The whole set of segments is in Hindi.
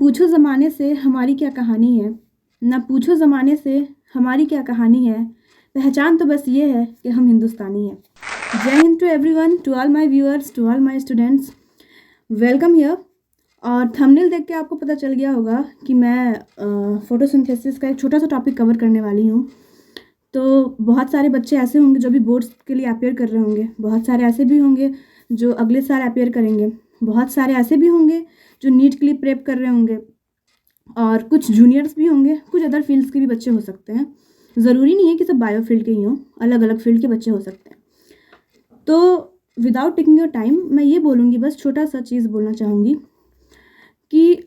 पूछो ज़माने से हमारी क्या कहानी है, ना पूछो ज़माने से हमारी क्या कहानी है, पहचान तो बस ये है कि हम हिंदुस्तानी हैं। जय Hind to everyone, to all my viewers, to all my students, welcome here. और थंबनेल देख के आपको पता चल गया होगा कि मैं फोटोसिंथेसिस का एक छोटा सा टॉपिक कवर करने वाली हूँ। तो बहुत सारे बच्चे ऐसे होंगे जो भी बोर्ड्स के लिए अपेयर कर रहे होंगे, बहुत सारे ऐसे भी होंगे जो अगले साल अपेयर करेंगे, बहुत सारे ऐसे भी होंगे जो नीट के लिए प्रेप कर रहे होंगे, और कुछ जूनियर्स भी होंगे, कुछ अदर फील्ड्स के भी बच्चे हो सकते हैं। ज़रूरी नहीं है कि सब बायो फील्ड के ही हों, अलग अलग फील्ड के बच्चे हो सकते हैं। तो विदाउट टेकिंग योर टाइम मैं ये बोलूँगी, बस छोटा सा चीज़ बोलना चाहूँगी कि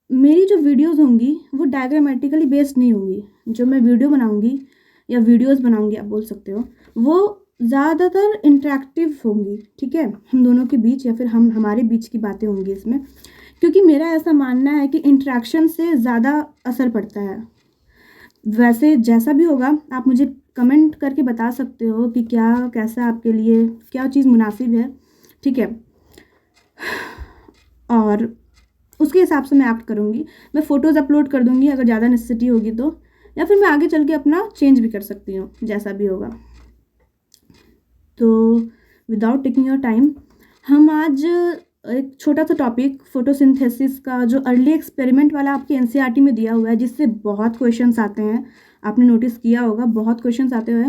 मेरी जो वीडियोस होंगी वो डायग्रामेटिकली बेस्ड नहीं होंगी। जो मैं वीडियो बनाऊँगी या वीडियोस बनाऊँगी आप बोल सकते हो, वो ज़्यादातर इंटरेक्टिव होंगी, ठीक है, हम दोनों के बीच या फिर हमारे बीच की बातें होंगी इसमें, क्योंकि मेरा ऐसा मानना है कि इंटरेक्शन से ज़्यादा असर पड़ता है। वैसे जैसा भी होगा आप मुझे कमेंट करके बता सकते हो कि क्या कैसा आपके लिए क्या चीज़ मुनासिब है, ठीक है, और उसके हिसाब से मैं एक्ट करूँगी। मैं फ़ोटोज़ अपलोड कर दूँगी अगर ज़्यादा नेसेसिटी होगी तो, या फिर मैं आगे चल के अपना चेंज भी कर सकती हूँ, जैसा भी होगा। तो विदाउट टेकिंग योर टाइम हम आज एक छोटा सा टॉपिक फोटोसिंथेसिस का जो अर्ली एक्सपेरिमेंट वाला आपके एनसीईआरटी में दिया हुआ है, जिससे बहुत क्वेश्चंस आते हैं, आपने नोटिस किया होगा बहुत क्वेश्चंस आते हुए,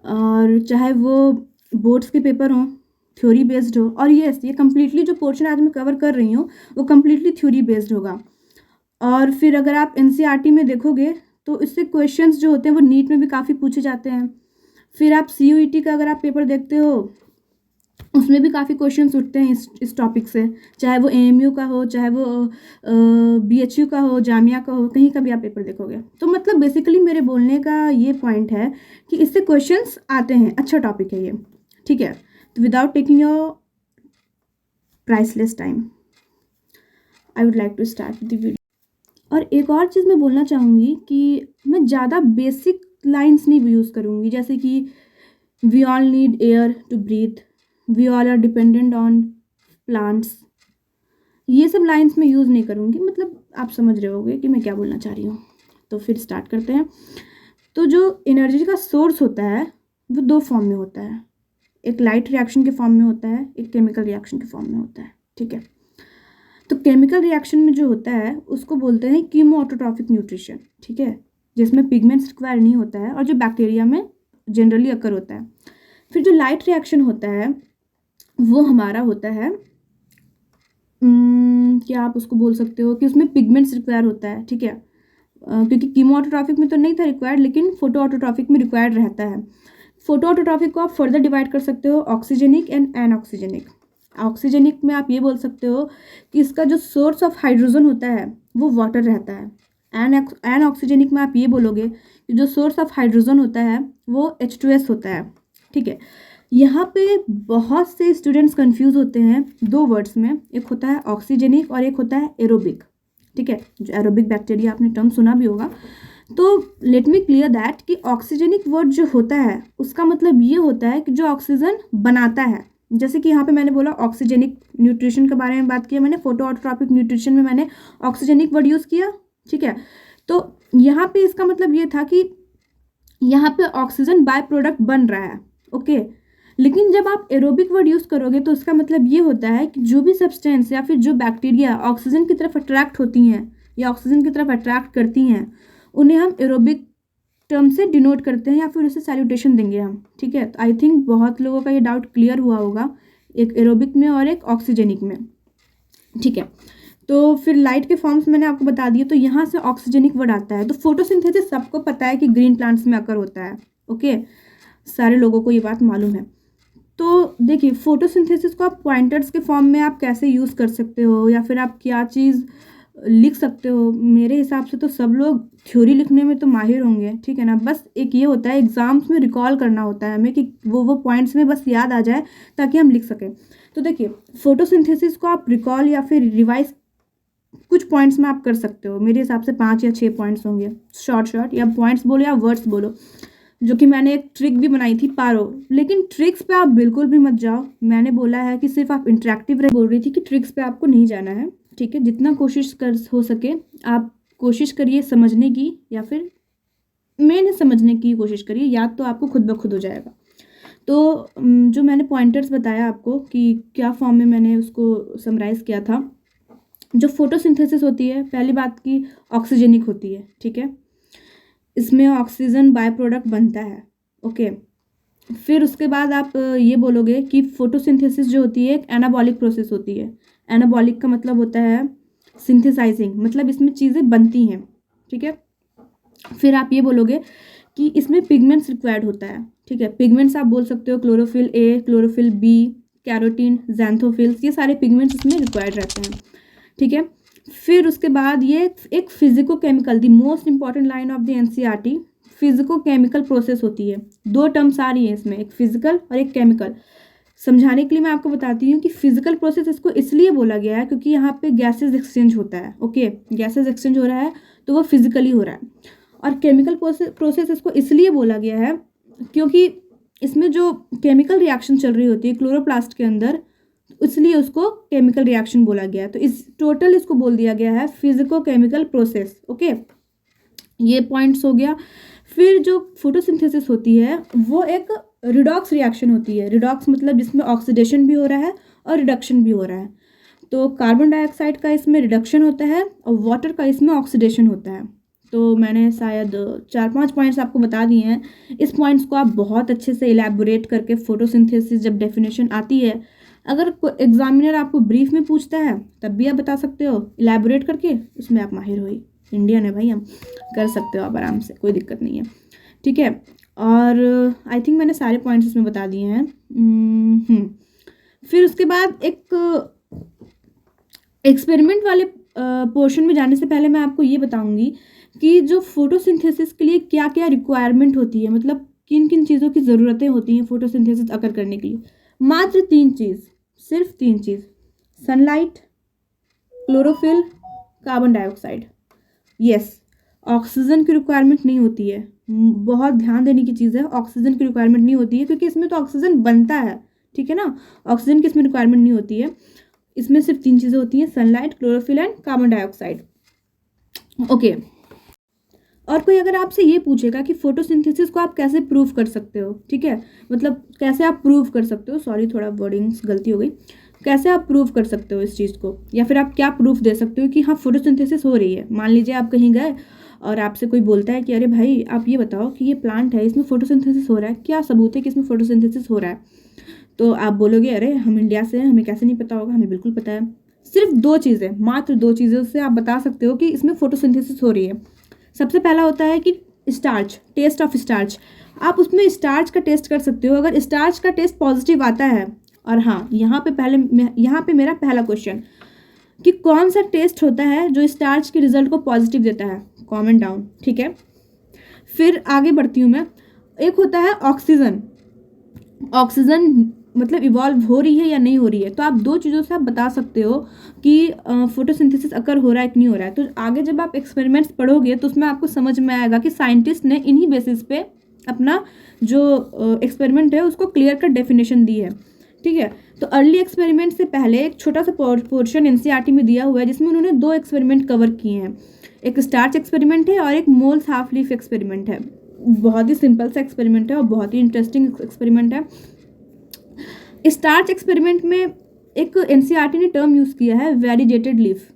और चाहे वो बोर्ड्स के पेपर हों, थ्योरी बेस्ड हो, और ये कम्प्लीटली जो पोर्शन आज मैं कवर कर रही हूँ वो कम्प्लीटली थ्योरी बेस्ड होगा। और फिर अगर आप एनसीईआरटी में देखोगे तो इससे क्वेश्चंस जो होते हैं वो नीट में भी काफ़ी पूछे जाते हैं। फिर आप सीयूईटी का अगर आप पेपर देखते हो उसमें भी काफ़ी क्वेश्चंस उठते हैं इस टॉपिक से, चाहे वो एएमयू का हो, चाहे वो बीएचयू का हो, जामिया का हो, कहीं का भी आप पेपर देखोगे। तो मतलब बेसिकली मेरे बोलने का ये पॉइंट है कि इससे क्वेश्चंस आते हैं, अच्छा टॉपिक है ये, ठीक है। तो without taking your priceless time I would like to start the video. और एक और चीज़ मैं बोलना चाहूँगी कि मैं ज़्यादा बेसिक लाइन्स नहीं यूज़ करूँगी, जैसे कि we all need air to breathe, we all are dependent on plants, ये सब लाइन्स में यूज़ नहीं करूँगी। मतलब आप समझ रहे होगे कि मैं क्या बोलना चाह रही हूँ। तो फिर स्टार्ट करते हैं। तो जो एनर्जी का सोर्स होता है वो दो फॉर्म में होता है, एक लाइट रिएक्शन के फॉर्म में होता है, एक केमिकल रिएक्शन के फॉर्म में होता है, ठीक है। तो केमिकल रिएक्शन में जो होता है उसको बोलते हैं कीमोऑटोट्रॉफिक न्यूट्रिशन, ठीक है, जिसमें पिगमेंट्स रिक्वायर नहीं होता है और जो बैक्टीरिया में जनरली अकर होता है। फिर जो लाइट रिएक्शन होता है वो हमारा होता है क्या आप उसको बोल सकते हो कि उसमें पिगमेंट्स रिक्वायर होता है, ठीक है, क्योंकि कीमोऑटोट्रॉफिक में तो नहीं था रिक्वायर्ड, लेकिन फोटो ऑटोट्रॉफिक में रिक्वायर्ड रहता है। फोटो ऑटोट्रॉफिक को आप फर्दर डिवाइड कर सकते हो ऑक्सीजेनिक एंड एनऑक्सीजेनिक। ऑक्सीजेनिक में आप ये बोल सकते हो कि इसका जो सोर्स ऑफ हाइड्रोजन होता है वो वाटर रहता है। एनऑक्सीजेनिक में आप ये बोलोगे कि जो सोर्स ऑफ हाइड्रोजन होता है वो H2S होता है, ठीक है। यहाँ पे बहुत से स्टूडेंट्स कंफ्यूज होते हैं दो वर्ड्स में, एक होता है ऑक्सीजेनिक और एक होता है एरोबिक, ठीक है। जो एरोबिक बैक्टीरिया आपने टर्म सुना भी होगा। तो लेट मी क्लियर दैट कि ऑक्सीजेनिक वर्ड जो होता है उसका मतलब ये होता है कि जो ऑक्सीजन बनाता है। जैसे कि यहाँ पे मैंने बोला ऑक्सीजेनिक न्यूट्रिशन के बारे में बात किया मैंने, फोटो ऑटोट्रॉफिक न्यूट्रिशन में मैंने ऑक्सीजेनिक वर्ड यूज़ किया, ठीक है। तो यहाँ पे इसका मतलब ये था कि यहाँ पे ऑक्सीजन बाय प्रोडक्ट बन रहा है, ओके। लेकिन जब आप एरोबिक वर्ड यूज़ करोगे तो उसका मतलब ये होता है कि जो भी सब्सटेंस या फिर जो बैक्टीरिया ऑक्सीजन की तरफ अट्रैक्ट होती हैं या ऑक्सीजन की तरफ अट्रैक्ट करती हैं उन्हें हम एरोबिक टर्म से डिनोट करते हैं या फिर उसे सैल्यूटेशन देंगे हम, ठीक है। तो आई थिंक बहुत लोगों का ये डाउट क्लियर हुआ होगा, एक एरोबिक में और एक ऑक्सीजेनिक में, ठीक है। तो फिर लाइट के फॉर्म्स मैंने आपको बता दिए, तो यहाँ से ऑक्सीजेनिक वर्ड आता है। तो फोटोसिंथेसिस सबको पता है कि ग्रीन प्लांट्स में अकर होता है, ओके, सारे लोगों को ये बात मालूम है। तो देखिए फोटोसिंथेसिस को आप पॉइंटर्स के फॉर्म में आप कैसे यूज़ कर सकते हो या फिर आप क्या चीज़ लिख सकते हो। मेरे हिसाब से तो सब लोग थ्योरी लिखने में तो माहिर होंगे, ठीक है ना। बस एक ये होता है एग्ज़ाम्स में रिकॉल करना होता है हमें कि वो पॉइंट्स में बस याद आ जाए ताकि हम लिख सकें। तो देखिए फोटोसिंथेसिस को आप रिकॉल या फिर रिवाइज कुछ पॉइंट्स में आप कर सकते हो। मेरे हिसाब से 5 या 6 पॉइंट्स होंगे, शॉर्ट या पॉइंट्स बोलो या वर्ड्स बोलो, जो कि मैंने एक ट्रिक भी बनाई थी पारो। लेकिन ट्रिक्स पे आप बिल्कुल भी मत जाओ, मैंने बोला है कि सिर्फ आप इंटरेक्टिव बोल रही थी कि ट्रिक्स पे आपको नहीं जाना है, ठीक है, जितना कोशिश कर हो सके आप कोशिश करिए समझने की, या फिर मैंने समझने की कोशिश करिए, याद तो आपको खुद ब खुद हो जाएगा। तो जो मैंने पॉइंटर्स बताया आपको कि क्या फॉर्म में मैंने उसको समराइज़ किया था। जो फोटोसिंथेसिस होती है, पहली बात की ऑक्सीजेनिक होती है, ठीक है, इसमें ऑक्सीजन बाय प्रोडक्ट बनता है। ओके, फिर उसके बाद आप ये बोलोगे कि फोटोसिंथेसिस जो होती है एक एनाबॉलिक प्रोसेस होती है। एनाबॉलिक का मतलब होता है सिंथेसाइजिंग, मतलब इसमें चीज़ें बनती हैं, ठीक है। फिर आप ये बोलोगे कि इसमें पिगमेंट्स रिक्वायर्ड होता है, ठीक है। पिगमेंट्स आप बोल सकते हो chlorophyll A, chlorophyll B, carotene, ज़ैंथोफिल्स, ये सारे पिगमेंट्स इसमें रिक्वायर्ड रहते हैं, ठीक है। फिर उसके बाद ये एक physico chemical, the most important line of the NCERT, physico chemical process होती है। दो टर्म्स आ रही है इसमें, एक फिजिकल और एक केमिकल। समझाने के लिए मैं आपको बताती हूँ कि फिजिकल प्रोसेस इसको इसलिए बोला गया है क्योंकि यहाँ पे गैसेज एक्सचेंज होता है। ओके, गैसेज एक्सचेंज हो रहा है तो वो फिजिकली हो रहा है। और केमिकल प्रोसेस इसको इसलिए बोला गया है क्योंकि इसमें जो केमिकल रिएक्शन चल रही होती है क्लोरोप्लास्ट के अंदर, इसलिए उसको केमिकल रिएक्शन बोला गया है। तो इस टोटल इसको बोल दिया गया है फिजिको केमिकल प्रोसेस। ओके, ये पॉइंट्स हो गया। फिर जो फोटोसिंथेसिस होती है वो एक रिडॉक्स रिएक्शन होती है। रिडॉक्स मतलब जिसमें ऑक्सीडेशन भी हो रहा है और रिडक्शन भी हो रहा है। तो कार्बन डाइऑक्साइड का इसमें रिडक्शन होता है और वाटर का इसमें ऑक्सीडेशन होता है। तो मैंने शायद 4-5 पॉइंट्स आपको बता दिए हैं। इस पॉइंट्स को आप बहुत अच्छे से इलैबोरेट करके फोटोसिंथेसिस जब डेफिनेशन आती है, अगर एग्जामिनर आपको ब्रीफ में पूछता है तब भी आप बता सकते हो इलैबोरेट करके, उसमें आप माहिर हो ही। इंडियन है भाई, हम कर सकते हो आप आराम से, कोई दिक्कत नहीं है, ठीक है। और आई थिंक मैंने सारे पॉइंट्स इसमें बता दिए हैं। फिर उसके बाद एक एक्सपेरिमेंट वाले पोर्शन में जाने से पहले मैं आपको ये बताऊंगी कि जो फोटोसिंथेसिस के लिए क्या क्या रिक्वायरमेंट होती है, मतलब किन किन चीज़ों की ज़रूरतें होती हैं फोटोसिंथेसिस अगर करने के लिए। मात्र 3 चीज़, सिर्फ 3 चीज़, sunlight, chlorophyll, carbon dioxide. Yes, oxygen की रिक्वायरमेंट नहीं होती है। बहुत ध्यान देने की चीज़ है, ऑक्सीजन की रिक्वायरमेंट नहीं होती है क्योंकि इसमें तो ऑक्सीजन बनता है, ठीक है ना। ऑक्सीजन की इसमें रिक्वायरमेंट नहीं होती है। इसमें सिर्फ 3 चीज़ें होती हैं, sunlight, chlorophyll and carbon dioxide. Okay, और कोई अगर आपसे ये पूछेगा कि फोटोसिंथेसिस को आप कैसे प्रूव कर सकते हो, ठीक है, मतलब कैसे आप प्रूव कर सकते हो, सॉरी थोड़ा वर्डिंग्स गलती हो गई, कैसे आप प्रूव कर सकते हो इस चीज़ को, या फिर आप क्या प्रूफ दे सकते हो कि हाँ फोटोसिंथेसिस हो रही है। मान लीजिए आप कहीं गए और आपसे कोई बोलता है कि अरे भाई आप ये बताओ कि ये प्लांट है, इसमें फोटोसिंथेसिस हो रहा है, क्या सबूत है कि इसमें फोटोसिंथेसिस हो रहा है। तो आप बोलोगे अरे हम इंडिया से हैं, हमें कैसे नहीं पता होगा, हमें बिल्कुल पता है। सिर्फ 2 चीज़ें, मात्र 2 चीज़ों से आप बता सकते हो कि इसमें फोटोसिंथेसिस हो रही है। सबसे पहला होता है कि स्टार्च, टेस्ट ऑफ स्टार्च। आप उसमें स्टार्च का टेस्ट कर सकते हो। अगर स्टार्च का टेस्ट पॉजिटिव आता है, और हाँ यहाँ पे मेरा पहला क्वेश्चन कि कौन सा टेस्ट होता है जो स्टार्च के रिजल्ट को पॉजिटिव देता है, कमेंट डाउन, ठीक है। फिर आगे बढ़ती हूँ मैं। एक होता है ऑक्सीजन, ऑक्सीजन मतलब इवॉल्व हो रही है या नहीं हो रही है। तो आप 2 चीज़ों से आप बता सकते हो कि फोटोसिंथेसिस अकर हो रहा है कि नहीं हो रहा है। तो आगे जब आप एक्सपेरिमेंट्स पढ़ोगे तो उसमें आपको समझ में आएगा कि साइंटिस्ट ने इन्हीं बेसिस पे अपना जो एक्सपेरिमेंट है उसको क्लियर कट डेफिनेशन दी है, ठीक है। तो अर्ली एक्सपेरिमेंट से पहले एक छोटा सा पोर्शन एनसीईआरटी में दिया हुआ है जिसमें उन्होंने 2 एक्सपेरिमेंट कवर किए हैं। एक स्टार्च एक्सपेरिमेंट है और एक मोल्स हाफ लीफ एक्सपेरिमेंट है। बहुत ही सिंपल सा एक्सपेरिमेंट है और बहुत ही इंटरेस्टिंग एक्सपेरिमेंट है। स्टार्च एक्सपेरिमेंट में एक एनसीईआरटी ने टर्म यूज़ किया है वेरीजेटेड लीफ।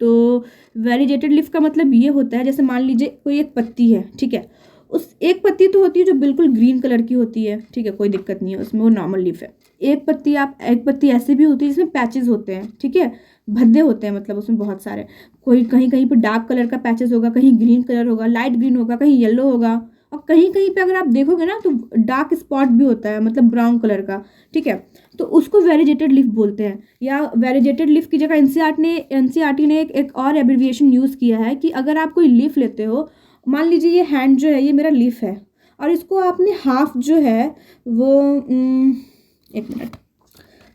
तो वेरीजेटेड लीफ का मतलब ये होता है, जैसे मान लीजिए कोई एक पत्ती है, ठीक है, उस एक पत्ती तो होती है जो बिल्कुल ग्रीन कलर की होती है, ठीक है, कोई दिक्कत नहीं है उसमें, वो नॉर्मल लीफ है। एक पत्ती ऐसी भी होती है जिसमें पैचेस होते हैं, ठीक है, भद्दे होते हैं, मतलब उसमें बहुत सारे, कोई कहीं कहीं पर डार्क कलर का पैचेस होगा, कहीं ग्रीन कलर होगा, लाइट ग्रीन होगा, कहीं येलो होगा, और कहीं कहीं पे अगर आप देखोगे ना तो डार्क स्पॉट भी होता है, मतलब ब्राउन कलर का, ठीक है। तो उसको वेरीजेटेड लीफ बोलते हैं। या वेरीजेटेड लीफ की जगह एनसीईआरटी ने एक और एब्रिविएशन यूज़ किया है कि अगर आप कोई लीफ लेते हो, मान लीजिए ये हैंड जो है ये मेरा लीफ है, और इसको आपने हाफ जो है वो एक मिनट,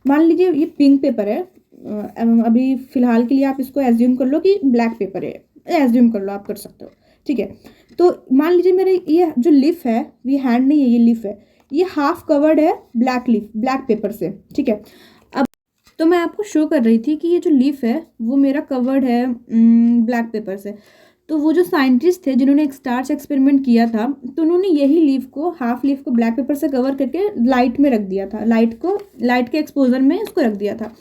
मान लीजिए ये पिंक पेपर है, अभी फ़िलहाल के लिए आप इसको एज्यूम कर लो कि ब्लैक पेपर है, एज्यूम कर लो, आप कर सकते हो, ठीक है। तो मान लीजिए मेरे ये जो लीफ है, ये हैंड नहीं है, ये लीफ है, ये हाफ कवर्ड है ब्लैक पेपर से, ठीक है। तो मैं आपको शो कर रही थी कि ये जो लीफ है वो मेरा कवर्ड है ब्लैक पेपर से। तो वो जो साइंटिस्ट थे जिन्होंने एक स्टार्च एक्सपेरिमेंट किया था, तो उन्होंने यही लीफ को, हाफ लीफ को ब्लैक पेपर से कवर करके लाइट में रख दिया था, लाइट के एक्सपोजर में उसको रख दिया था।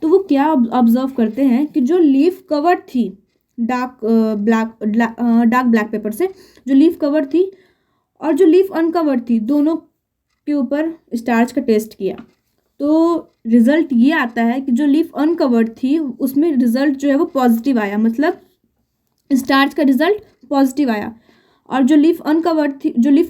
तो वो क्या ऑब्जर्व करते हैं कि जो लीफ कवर्ड थी डार्क ब्लैक पेपर से, जो लीफ कवर थी और जो लीफ अनकवर्ड थी, दोनों के ऊपर स्टार्च का टेस्ट किया। तो रिजल्ट ये आता है कि जो लीफ अनकवर्ड थी उसमें रिजल्ट जो है वो पॉजिटिव आया, मतलब स्टार्च का रिजल्ट पॉजिटिव आया। और जो लीफ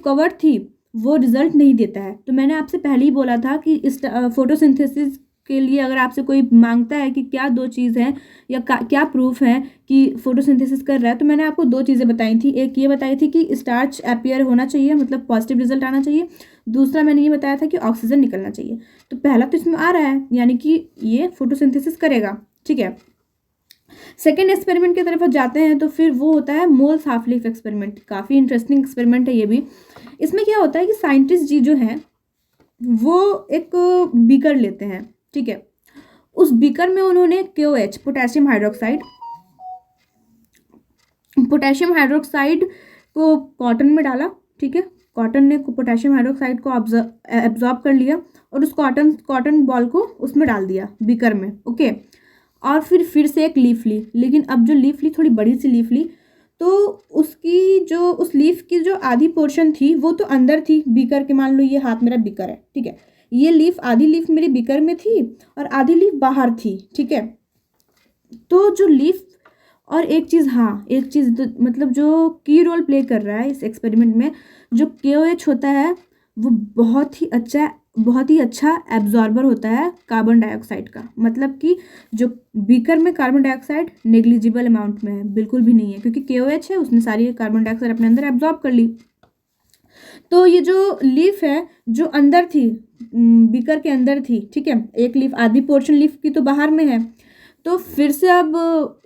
कवर्ड थी वो रिजल्ट नहीं देता है। तो मैंने आपसे पहले ही बोला था कि इस फोटोसिंथेसिस के लिए अगर आपसे कोई मांगता है कि क्या दो चीज़ हैं या क्या प्रूफ है कि फोटोसिंथेसिस कर रहा है, तो मैंने आपको दो चीज़ें बताई थी। एक ये बताई थी कि स्टार्च अपीयर होना चाहिए, मतलब पॉजिटिव रिजल्ट आना चाहिए। दूसरा मैंने ये बताया था कि ऑक्सीजन निकलना चाहिए। तो पहला तो इसमें आ रहा है, यानी कि ये फोटोसिंथेसिस करेगा, ठीक है। सेकेंड एक्सपेरिमेंट की तरफ जाते हैं तो फिर वो होता है मोल्स हाफ लीफ एक्सपेरिमेंट। काफ़ी इंटरेस्टिंग एक्सपेरिमेंट है ये भी। इसमें क्या होता है कि साइंटिस्ट जी जो हैं वो एक बीकर लेते हैं, ठीक है। उस बीकर में उन्होंने KOH पोटेशियम हाइड्रोक्साइड को कॉटन में डाला, ठीक है। कॉटन ने पोटेशियम हाइड्रोक्साइड को एब्जॉर्ब कर लिया और उस कॉटन बॉल को उसमें डाल दिया बीकर में, ओके। और फिर से एक लीफ ली, लेकिन अब जो लीफ ली थोड़ी बड़ी सी लीफ ली। तो उस लीफ की जो आधी पोर्शन थी वो तो अंदर थी बीकर के। मान लो ये हाथ मेरा बीकर है, ठीक है। ये आधी लीफ मेरी बीकर में थी और आधी लीफ बाहर थी, ठीक है। तो जो लीफ और एक चीज़ मतलब जो की रोल प्ले कर रहा है इस एक्सपेरिमेंट में, जो KOH होता है वो बहुत ही अच्छा एब्जॉर्बर होता है कार्बन डाइऑक्साइड का। मतलब कि जो बीकर में कार्बन डाइऑक्साइड नेग्लिजिबल अमाउंट में है, बिल्कुल भी नहीं है, क्योंकि KOH है, उसने सारी कार्बन डाइऑक्साइड अपने अंदर एब्जॉर्ब कर ली। तो ये जो लीफ है जो अंदर थी, बीकर के अंदर थी, ठीक है। एक लीफ, आधी पोर्शन लीफ की तो बाहर में है। तो फिर से अब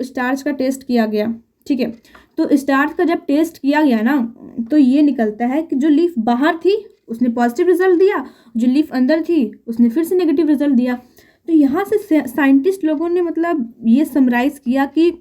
स्टार्च का टेस्ट किया गया, ठीक है। तो स्टार्च का जब टेस्ट किया गया ना, तो ये निकलता है कि जो लीफ बाहर थी उसने पॉजिटिव रिजल्ट दिया, जो लीफ अंदर थी उसने फिर से नेगेटिव रिजल्ट दिया। तो यहाँ से साइंटिस्ट लोगों ने मतलब ये समराइज़ किया कि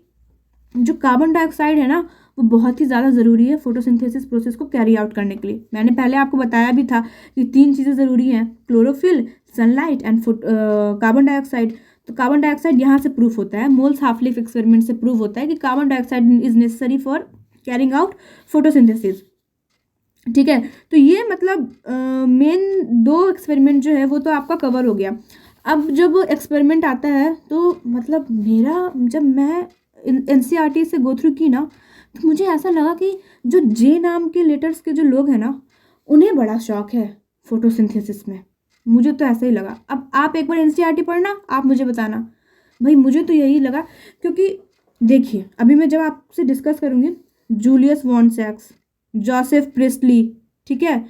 जो कार्बन डाइऑक्साइड है ना वो बहुत ही ज़्यादा ज़रूरी है फोटोसिंथेसिस प्रोसेस को कैरी आउट करने के लिए। मैंने पहले आपको बताया भी था कि 3 चीज़ें ज़रूरी हैं, chlorophyll, sunlight and carbon dioxide. तो कार्बन डाइऑक्साइड यहाँ से प्रूफ होता है, मोल्स हाफ लीफ एक्सपेरिमेंट से प्रूव होता है कि carbon dioxide is necessary for carrying out photosynthesis, ठीक है। तो ये मतलब मेन 2 एक्सपेरिमेंट जो है वो तो आपका कवर हो गया। अब जब एक्सपेरिमेंट आता है तो मतलब जब मैं NCERT से गो थ्रू की ना, तो मुझे ऐसा लगा कि जो J नाम के लेटर्स के जो लोग हैं ना उन्हें बड़ा शौक है फोटोसिंथेसिस में। मुझे तो ऐसा ही लगा। अब आप एक बार NCERT पढ़ना, आप मुझे बताना। भाई मुझे तो यही लगा, क्योंकि देखिए अभी मैं जब आपसे डिस्कस करूँगी, जूलियस वॉन सैक्स, जोसेफ प्रिस्टली, ठीक है,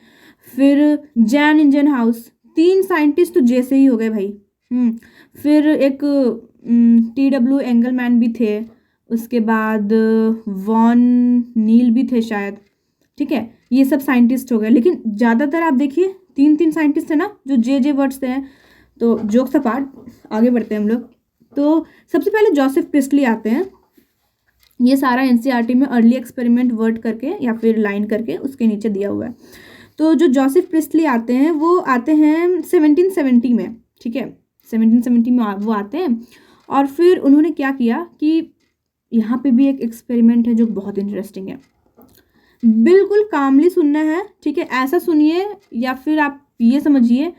फिर जैन इंजनहाउस, 3 साइंटिस्ट तो जैसे ही हो गए भाई। फिर एक TW एंगलमैन भी थे, उसके बाद वॉन नील भी थे शायद, ठीक है। ये सब साइंटिस्ट हो गए, लेकिन ज़्यादातर आप देखिए 3 साइंटिस्ट है ना जो जे वर्ड्स हैं। तो जोक्स अपार्ट आगे बढ़ते हैं हम लोग। तो सबसे पहले जोसेफ प्रिस्टली आते हैं। ये सारा NCERT में अर्ली एक्सपेरिमेंट वर्ड करके या फिर लाइन करके उसके नीचे दिया हुआ है। तो जो जोसेफ प्रिस्टली आते हैं वो आते हैं 1770 में, ठीक है। 1770 में वो आते हैं। और फिर उन्होंने क्या किया कि यहाँ पे भी एक एक्सपेरिमेंट है जो बहुत इंटरेस्टिंग है। बिल्कुल कामली सुनना है, ठीक है। ऐसा सुनिए या फिर आप ये समझिए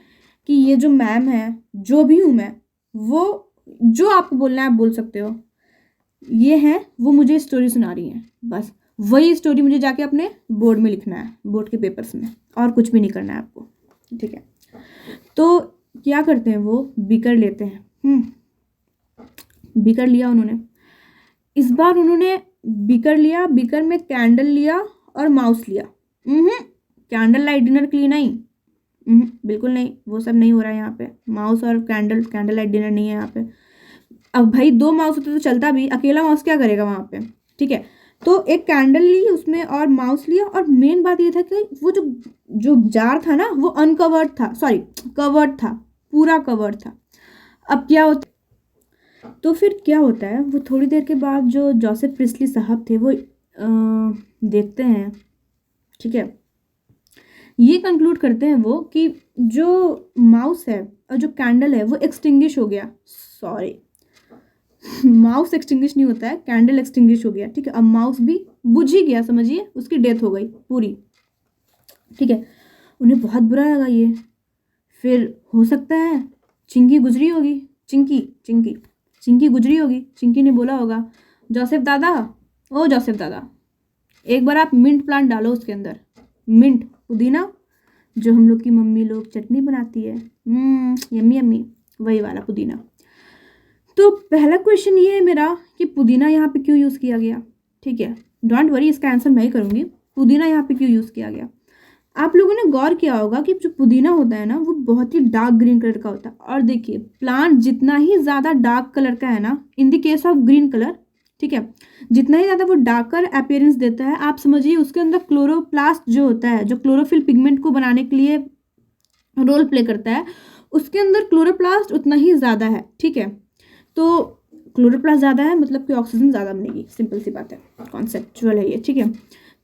कि ये जो मैम है, जो भी हूँ मैं, वो जो आपको बोलना है आप बोल सकते हो। ये है वो मुझे स्टोरी सुना रही हैं, बस वही स्टोरी मुझे जाके अपने बोर्ड में लिखना है, बोर्ड के पेपर्स में, और कुछ भी नहीं करना है आपको, ठीक है। तो क्या करते हैं वो बीकर लेते हैं। बीकर लिया उन्होंने, इस बार उन्होंने बीकर लिया, बीकर में कैंडल लिया और माउस लिया। कैंडल लाइट डिनर के लिए नहीं, बिल्कुल नहीं, वो सब नहीं हो रहा है यहाँ पे। माउस और कैंडल लाइट डिनर नहीं है यहाँ पे। अब भाई 2 माउस होते तो चलता भी, अकेला माउस क्या करेगा वहाँ पे, ठीक है। तो एक कैंडल ली उसमें और माउस लिया। और मेन बात ये था कि वो जो जार था ना वो अनकवर्ड था, सॉरी कवर्ड था, पूरा कवर्ड था। अब क्या होता, तो फिर क्या होता है, वो थोड़ी देर के बाद जो जोसेफ प्रिस्ली साहब थे वो देखते हैं, ठीक है, ये कंक्लूड करते हैं वो कि जो माउस है और जो कैंडल है वो एक्सटिंग्विश हो गया, सॉरी माउस एक्सटिंग्विश नहीं होता है, कैंडल एक्सटिंग्विश हो गया, ठीक है। अब माउस भी बुझ ही गया, समझिए उसकी डेथ हो गई पूरी, ठीक है। उन्हें बहुत बुरा लगा ये। फिर हो सकता है चिंकी गुजरी होगी, चिंकी चिंकी चिंकी गुजरी होगी, चिंकी ने बोला होगा जोसेफ दादा, ओ जोसेफ दादा, एक बार आप मिंट प्लांट डालो उसके अंदर, मिंट पुदीना, जो हम लोग की मम्मी लोग चटनी बनाती है, यम्मी यम्मी, वही वाला पुदीना। तो पहला क्वेश्चन ये है मेरा कि पुदीना यहाँ पे क्यों यूज़ किया गया, ठीक है। डोंट वरी, इसका आंसर मैं ही करूँगी, पुदीना यहाँ पे क्यों यूज़ किया गया। आप लोगों ने गौर किया होगा कि जो पुदीना होता है ना वो बहुत ही डार्क ग्रीन कलर का होता है, और देखिए प्लांट जितना ही ज़्यादा डार्क कलर का है ना, in the case of green colour, ठीक है, जितना ही ज़्यादा वो डार्कर अपीयरेंस देता है, आप समझिए उसके अंदर क्लोरोप्लास्ट जो होता है, जो क्लोरोफिल पिगमेंट को बनाने के लिए रोल प्ले करता है, उसके अंदर क्लोरोप्लास्ट उतना ही ज़्यादा है, ठीक है। तो क्लोरोप्लास्ट ज़्यादा है मतलब कि ऑक्सीजन ज़्यादा बनेगी, सिंपल सी बात है, कॉन्सेप्चुअल है ये, ठीक है।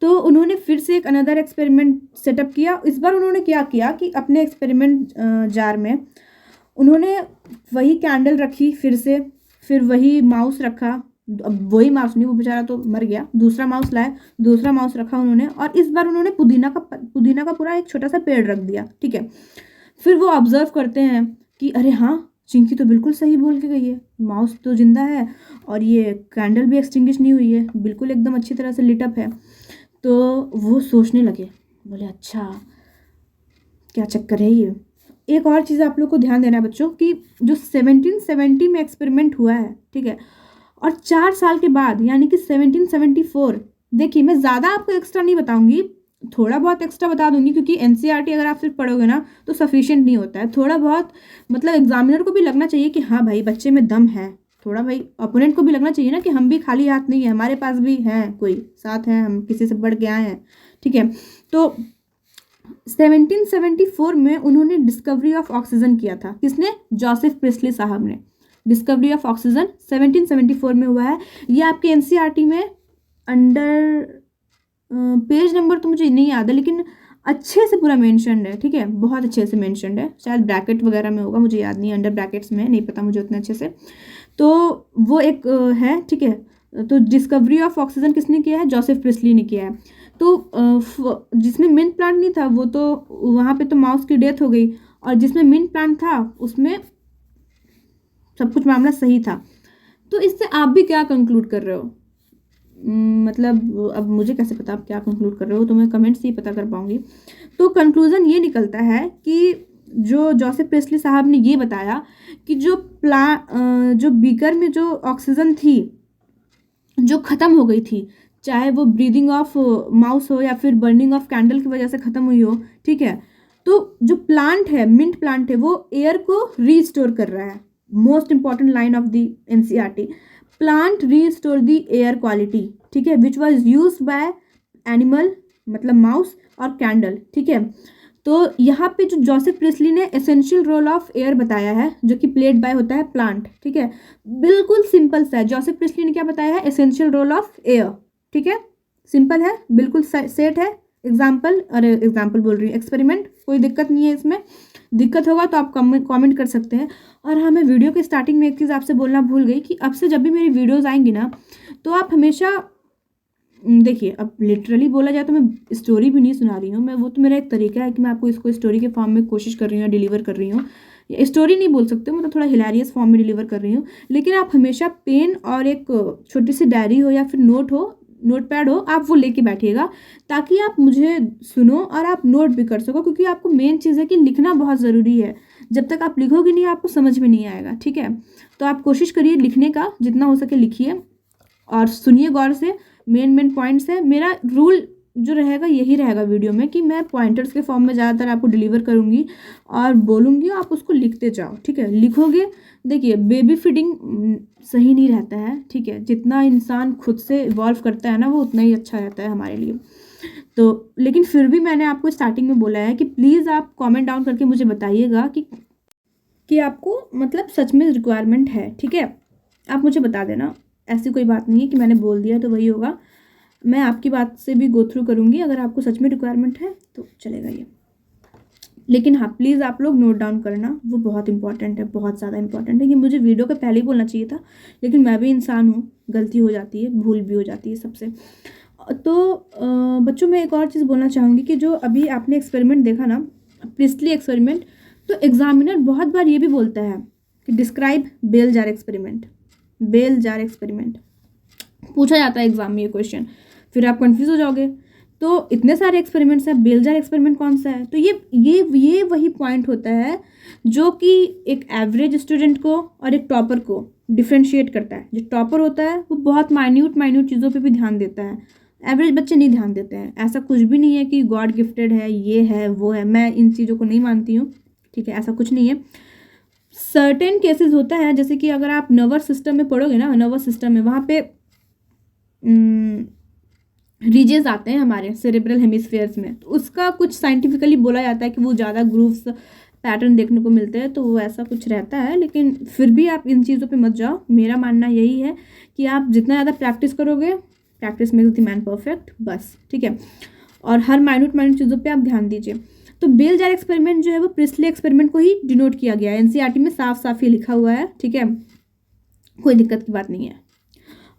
तो उन्होंने फिर से एक अनदर एक्सपेरिमेंट सेटअप किया। इस बार उन्होंने क्या किया कि अपने एक्सपेरिमेंट जार में उन्होंने वही कैंडल रखी फिर से, फिर वही माउस रखा, अब वही माउस नहीं, वो बेचारा तो मर गया, दूसरा माउस लाए, दूसरा माउस रखा उन्होंने, और इस बार उन्होंने पुदीना का पूरा एक छोटा सा पेड़ रख दिया, ठीक है। फिर वो ऑब्जर्व करते हैं कि अरे हाँ, चिंकी तो बिल्कुल सही बोल के गई है, माउस तो जिंदा है और ये कैंडल भी एक्सटिंग्विश नहीं हुई है, बिल्कुल एकदम अच्छी तरह से लिटअप है। तो वो सोचने लगे, बोले अच्छा क्या चक्कर है ये। एक और चीज़ आप लोग को ध्यान देना है बच्चों कि जो 1770 में एक्सपेरिमेंट हुआ है, ठीक है, और 4 साल के बाद यानी कि 1774, देखिए मैं ज़्यादा आपको एक्स्ट्रा नहीं बताऊंगी, थोड़ा बहुत एक्स्ट्रा बता दूंगी, क्योंकि एनसीईआरटी अगर आप सिर्फ पढ़ोगे ना तो सफिशिएंट नहीं होता है, थोड़ा बहुत मतलब एग्जामिनर को भी लगना चाहिए कि हाँ भाई बच्चे में दम है, थोड़ा भाई अपोनेंट को भी लगना चाहिए ना कि हम भी खाली हाथ नहीं है, हमारे पास भी है कोई साथ है, हम किसी से बढ़ के आए हैं, ठीक है। तो 1774 में उन्होंने डिस्कवरी ऑफ ऑक्सीजन किया था, किसने, जोसेफ प्रिस्ली साहब ने। डिस्कवरी ऑफ ऑक्सीजन 1774 में हुआ है, ये आपके एनसीईआरटी में अंडर पेज नंबर तो मुझे नहीं याद है, लेकिन अच्छे से पूरा मेंशन्ड है, ठीक है, बहुत अच्छे से मेंशन्ड है, शायद ब्रैकेट वगैरह में होगा, मुझे याद नहीं, अंडर ब्रैकेट्स में नहीं पता मुझे उतने अच्छे से। तो वो एक है, ठीक है। तो डिस्कवरी ऑफ ऑक्सीजन किसने किया है, जोसेफ प्रिस्ली ने किया है। तो जिसमें मिंट प्लांट नहीं था वो तो वहाँ पे तो माउस की डेथ हो गई, और जिसमें मिंट प्लांट था उसमें सब कुछ मामला सही था। तो इससे आप भी क्या कंक्लूड कर रहे हो, मतलब अब मुझे कैसे पता आप क्या कंक्लूड कर रहे हो, तो मैं कमेंट से ही पता कर पाऊंगी। तो कंक्लूजन ये निकलता है कि जो जोसेफ प्रिस्ली साहब ने ये बताया कि जो बीकर में जो ऑक्सीजन थी जो ख़त्म हो गई थी, चाहे वो ब्रीदिंग ऑफ माउस हो या फिर बर्निंग ऑफ कैंडल की वजह से ख़त्म हुई हो, ठीक है। तो जो प्लांट है, मिंट प्लांट है, वो एयर को रीस्टोर कर रहा है, most important line of the NCERT, plant restore the air quality, ठीक है, which was use by animal मतलब माउस और कैंडल, ठीक है। तो यहाँ पे जो जोसेफ प्रिस्ली ने एसेंशियल रोल ऑफ एयर बताया है, जो कि प्लेड बाय होता है प्लांट, ठीक है, बिल्कुल सिंपल सा है। जोसेफ प्रिस्ली ने क्या बताया है, एसेंशियल रोल ऑफ एयर, ठीक है, सिंपल है, बिल्कुल सेट है। एग्जाम्पल, अरे एग्जाम्पल बोल रही हूँ, एक्सपेरिमेंट, कोई दिक्कत नहीं है इसमें, दिक्कत होगा तो आप कमेंट कर सकते हैं। और हाँ, मैं वीडियो के स्टार्टिंग में एक चीज़ आपसे बोलना भूल गई कि अब से जब भी मेरी वीडियोज़ आएंगी ना, तो आप हमेशा देखिए, अब लिटरली बोला जाए तो मैं स्टोरी भी नहीं सुना रही हूँ मैं, वो तो मेरा एक तरीका है कि मैं आपको इसको स्टोरी के फॉर्म में कोशिश कर रही हूँ या डिलीवर कर रही हूँ, स्टोरी नहीं बोल सकते, मतलब थोड़ा हिलेरियस फॉर्म में डिलीवर कर रही हूँ। लेकिन आप हमेशा पेन और एक छोटी सी डायरी हो या फिर नोटपैड हो, आप वो लेके बैठिएगा, ताकि आप मुझे सुनो और आप नोट भी कर सको, क्योंकि आपको मेन चीज़ है कि लिखना बहुत ज़रूरी है। जब तक आप लिखोगे नहीं आपको समझ में नहीं आएगा, ठीक है। तो आप कोशिश करिए लिखने का, जितना हो सके लिखिए और सुनिए गौर से, मेन पॉइंट्स है। मेरा रूल जो रहेगा यही रहेगा वीडियो में कि मैं पॉइंटर्स के फॉर्म में ज़्यादातर आपको डिलीवर करूँगी और बोलूँगी, आप उसको लिखते जाओ, ठीक है। लिखोगे, देखिए बेबी फीडिंग सही नहीं रहता है, ठीक है, जितना इंसान खुद से इवॉल्व करता है ना वो उतना ही अच्छा रहता है हमारे लिए। तो लेकिन फिर भी मैंने आपको स्टार्टिंग में बोला है कि प्लीज़ आप कमेंट डाउन करके मुझे बताइएगा कि कि आपको मतलब सच में रिक्वायरमेंट है, ठीक है। आप मुझे बता देना, ऐसी कोई बात नहीं है कि मैंने बोल दिया तो वही होगा। मैं आपकी बात से भी गो थ्रू करूँगी, अगर आपको सच में रिक्वायरमेंट है तो चलेगा ये। लेकिन हाँ प्लीज़ आप लोग नोट डाउन करना, वो बहुत इंपॉर्टेंट है, बहुत ज़्यादा इंपॉर्टेंट है। ये मुझे वीडियो के पहले ही बोलना चाहिए था, लेकिन मैं भी इंसान हूँ, गलती हो जाती है, भूल भी हो जाती है सबसे। तो बच्चों मैं एक और चीज़ बोलना चाहूँगी कि जो अभी आपने एक्सपेरिमेंट देखा ना, प्रिस्टली एक्सपेरिमेंट, तो एग्जामिनर बहुत बार ये भी बोलता है कि describe bell jar experiment. Bell jar experiment पूछा जाता है एग्जाम में ये क्वेश्चन, फिर आप कंफ्यूज हो जाओगे। तो इतने सारे एक्सपेरिमेंट्स हैं, बेल जार एक्सपेरिमेंट कौन सा है? तो ये वही पॉइंट होता है जो कि एक एवरेज स्टूडेंट को और एक टॉपर को डिफ्रेंशिएट करता है। जो टॉपर होता है वो बहुत माइन्यूट चीज़ों पे भी ध्यान देता है, एवरेज बच्चे नहीं ध्यान देते हैं। ऐसा कुछ भी नहीं है कि गॉड गिफ्टेड है, ये है वो है, मैं इन चीज़ों को नहीं मानती हूँ, ठीक है, ऐसा कुछ नहीं है। सर्टेन केसेस होता है, जैसे कि अगर आप नर्वस सिस्टम में पढ़ोगे ना, नर्वस सिस्टम में वहाँ पे रीजेस आते हैं हमारे सेरेब्रल हेमिस्फीयर्स में, तो उसका कुछ साइंटिफिकली बोला जाता है कि वो ज़्यादा ग्रूव्स पैटर्न देखने को मिलते हैं, तो वो ऐसा कुछ रहता है। लेकिन फिर भी आप इन चीज़ों पे मत जाओ, मेरा मानना यही है कि आप जितना ज़्यादा प्रैक्टिस करोगे, practice makes the man perfect, बस, ठीक है। और हर माइन्यूट चीज़ों पे आप ध्यान दीजिए। तो बेल जार एक्सपेरिमेंट जो है वो प्रिस्टली एक्सपेरिमेंट को ही डिनोट किया गया है, एनसीईआरटी में साफ साफ ये लिखा हुआ है, ठीक है, कोई दिक्कत की बात नहीं है।